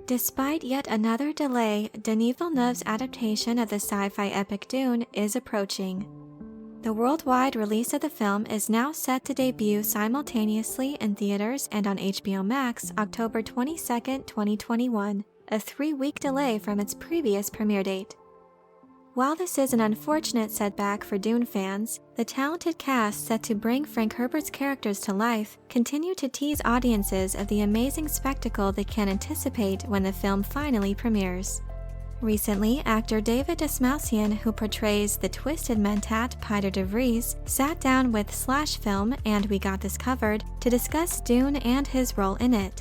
Despite yet another delay, Denis Villeneuve's adaptation of the sci-fi epic Dune is approaching. The worldwide release of the film is now set to debut simultaneously in theaters and on HBO Max October 22, 2021, a 3-week delay from its previous premiere date. While this is an unfortunate setback for Dune fans, the talented cast set to bring Frank Herbert's characters to life continue to tease audiences of the amazing spectacle they can anticipate when the film finally premieres. Recently, actor David Dastmalchian, who portrays the twisted mentat Piter de Vries, sat down with /Film and We Got This Covered to discuss Dune and his role in it.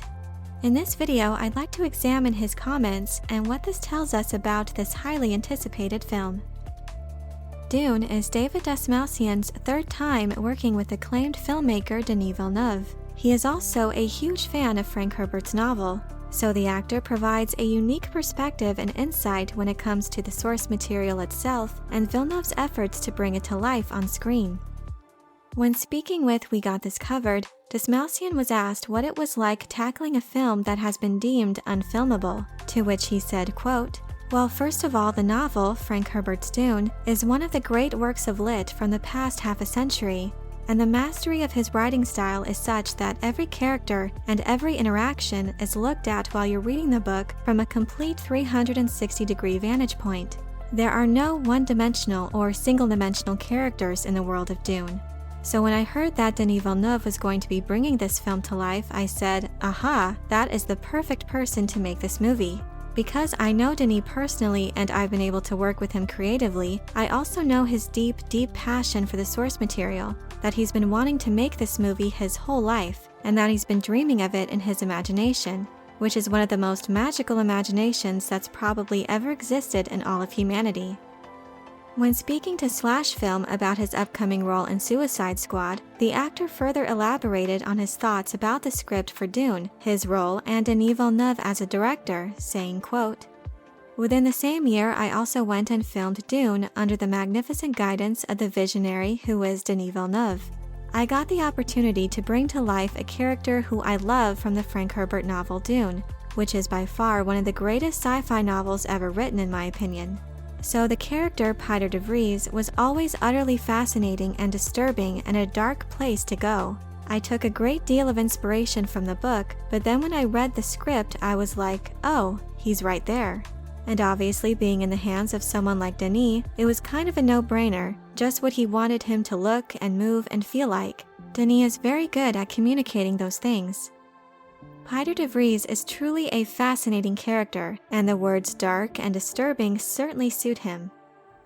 In this video, I'd like to examine his comments and what this tells us about this highly anticipated film. Dune is David Dastmalchian's third time working with acclaimed filmmaker Denis Villeneuve. He is also a huge fan of Frank Herbert's novel, so the actor provides a unique perspective and insight when it comes to the source material itself and Villeneuve's efforts to bring it to life on screen. When speaking with We Got This Covered, Dastmalchian was asked what it was like tackling a film that has been deemed unfilmable, to which he said, quote, "Well, first of all, the novel, Frank Herbert's Dune, is one of the great works of lit from the past half a century, and the mastery of his writing style is such that every character and every interaction is looked at while you're reading the book from a complete 360-degree vantage point. There are no one-dimensional or single-dimensional characters in the world of Dune. So when I heard that Denis Villeneuve was going to be bringing this film to life, I said, aha, that is the perfect person to make this movie. Because I know Denis personally and I've been able to work with him creatively, I also know his deep passion for the source material, that he's been wanting to make this movie his whole life, and that he's been dreaming of it in his imagination, which is one of the most magical imaginations that's probably ever existed in all of humanity." When speaking to /Film about his upcoming role in Suicide Squad, the actor further elaborated on his thoughts about the script for Dune, his role, and Denis Villeneuve as a director, saying, quote, "Within the same year, I also went and filmed Dune under the magnificent guidance of the visionary who is Denis Villeneuve. I got the opportunity to bring to life a character who I love from the Frank Herbert novel Dune, which is by far one of the greatest sci-fi novels ever written in my opinion. So the character Piter de Vries was always utterly fascinating and disturbing and a dark place to go. I took a great deal of inspiration from the book, but then when I read the script I was like, oh, he's right there. And obviously being in the hands of someone like Denis, it was kind of a no-brainer, just what he wanted him to look and move and feel like. Denis is very good at communicating those things. Piter de Vries is truly a fascinating character, and the words dark and disturbing certainly suit him.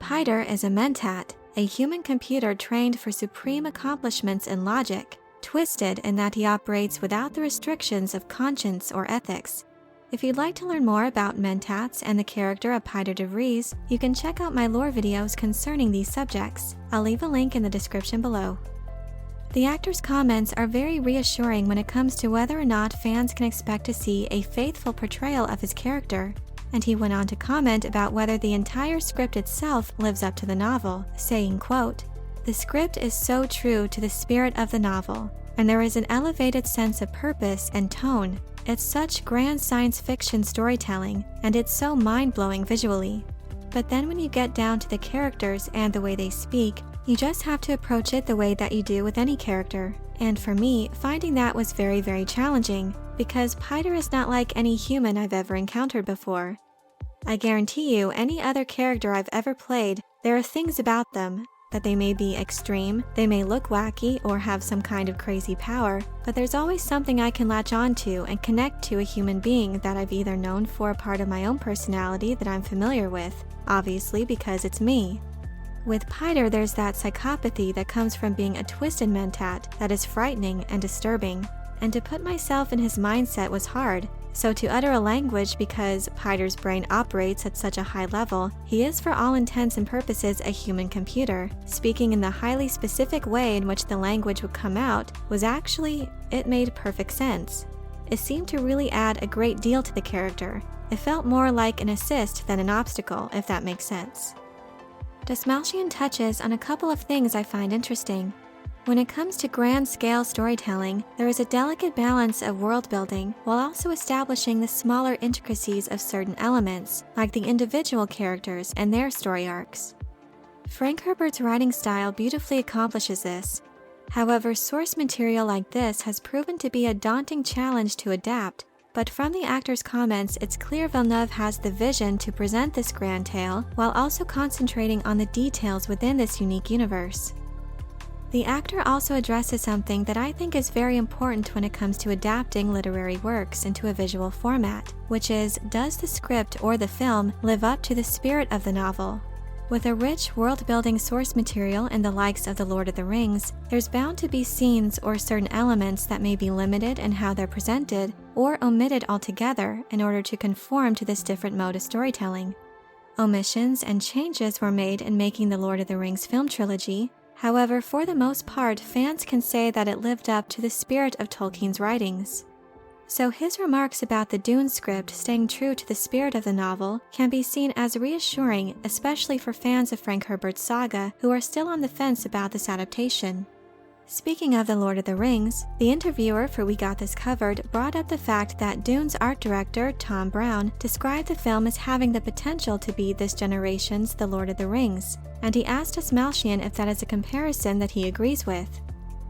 Piter is a mentat, a human computer trained for supreme accomplishments in logic, twisted in that he operates without the restrictions of conscience or ethics. If you'd like to learn more about mentats and the character of Piter de Vries, you can check out my lore videos concerning these subjects. I'll leave a link in the description below. The actor's comments are very reassuring when it comes to whether or not fans can expect to see a faithful portrayal of his character, and he went on to comment about whether the entire script itself lives up to the novel, saying, quote, "The script is so true to the spirit of the novel, and there is an elevated sense of purpose and tone. It's such grand science fiction storytelling, and it's so mind-blowing visually. But then when you get down to the characters and the way they speak, you just have to approach it the way that you do with any character. And for me, finding that was very, very challenging, because Piter is not like any human I've ever encountered before. I guarantee you, any other character I've ever played, there are things about them, that they may be extreme, they may look wacky or have some kind of crazy power, but there's always something I can latch on to and connect to a human being that I've either known for a part of my own personality that I'm familiar with, obviously because it's me. With Piter, there's that psychopathy that comes from being a twisted mentat that is frightening and disturbing, and to put myself in his mindset was hard, so to utter a language because Piter's brain operates at such a high level, he is for all intents and purposes a human computer, speaking in the highly specific way in which the language would come out was actually, it made perfect sense. It seemed to really add a great deal to the character. It felt more like an assist than an obstacle, if that makes sense. Dastmalchian touches on a couple of things I find interesting. When it comes to grand-scale storytelling, there is a delicate balance of world-building while also establishing the smaller intricacies of certain elements, like the individual characters and their story arcs. Frank Herbert's writing style beautifully accomplishes this. However, source material like this has proven to be a daunting challenge to adapt, but from the actors' comments, it's clear Villeneuve has the vision to present this grand tale while also concentrating on the details within this unique universe. The actor also addresses something that I think is very important when it comes to adapting literary works into a visual format, which is, does the script or the film live up to the spirit of the novel? With a rich world-building source material in the likes of The Lord of the Rings, there's bound to be scenes or certain elements that may be limited in how they're presented or omitted altogether in order to conform to this different mode of storytelling. Omissions and changes were made in making the Lord of the Rings film trilogy. However, for the most part, fans can say that it lived up to the spirit of Tolkien's writings. So his remarks about the Dune script staying true to the spirit of the novel can be seen as reassuring, especially for fans of Frank Herbert's saga who are still on the fence about this adaptation. Speaking of The Lord of the Rings, the interviewer for We Got This Covered brought up the fact that Dune's art director, Tom Brown, described the film as having the potential to be this generation's The Lord of the Rings, and he asked Dastmalchian if that is a comparison that he agrees with.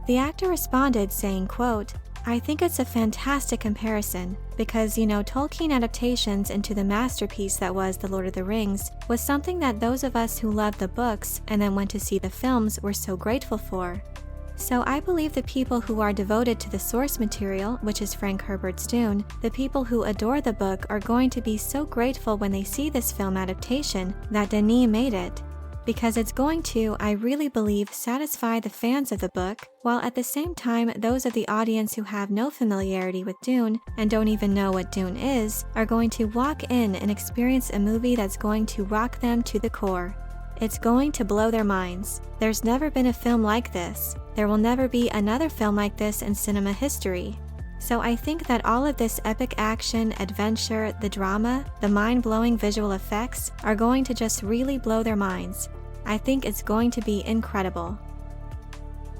The actor responded saying, quote, "I think it's a fantastic comparison, because, Tolkien adaptations into the masterpiece that was The Lord of the Rings was something that those of us who loved the books and then went to see the films were so grateful for. So I believe the people who are devoted to the source material, which is Frank Herbert's Dune, the people who adore the book are going to be so grateful when they see this film adaptation that Denis made it, because it's going to, I really believe, satisfy the fans of the book, while at the same time those of the audience who have no familiarity with Dune and don't even know what Dune is are going to walk in and experience a movie that's going to rock them to the core. It's going to blow their minds. There's never been a film like this. There will never be another film like this in cinema history. So I think that all of this epic action, adventure, the drama, the mind-blowing visual effects are going to just really blow their minds. I think it's going to be incredible."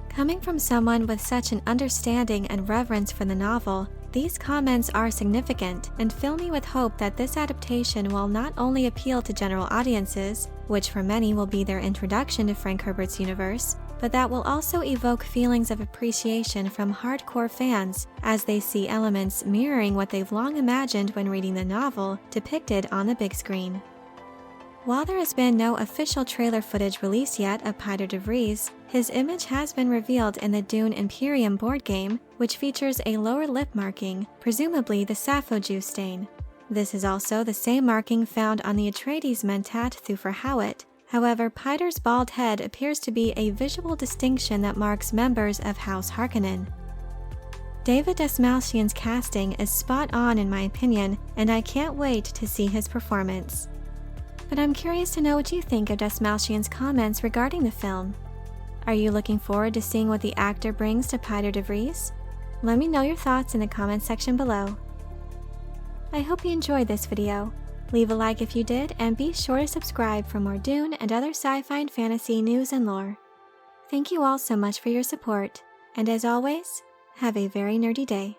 Coming from someone with such an understanding and reverence for the novel, these comments are significant and fill me with hope that this adaptation will not only appeal to general audiences, which for many will be their introduction to Frank Herbert's universe, but that will also evoke feelings of appreciation from hardcore fans as they see elements mirroring what they've long imagined when reading the novel depicted on the big screen. While there has been no official trailer footage released yet of Piter de Vries, his image has been revealed in the Dune Imperium board game, which features a lower lip marking, presumably the Sappho juice stain. This is also the same marking found on the Atreides Mentat Thufir Hawat. However, Piter's bald head appears to be a visual distinction that marks members of House Harkonnen. David Dastmalchian's casting is spot on in my opinion, and I can't wait to see his performance. But I'm curious to know what you think of Dastmalchian's comments regarding the film. Are you looking forward to seeing what the actor brings to Piter de Vries? Let me know your thoughts in the comments section below. I hope you enjoyed this video. Leave a like if you did, and be sure to subscribe for more Dune and other sci-fi and fantasy news and lore. Thank you all so much for your support, and as always, have a very nerdy day.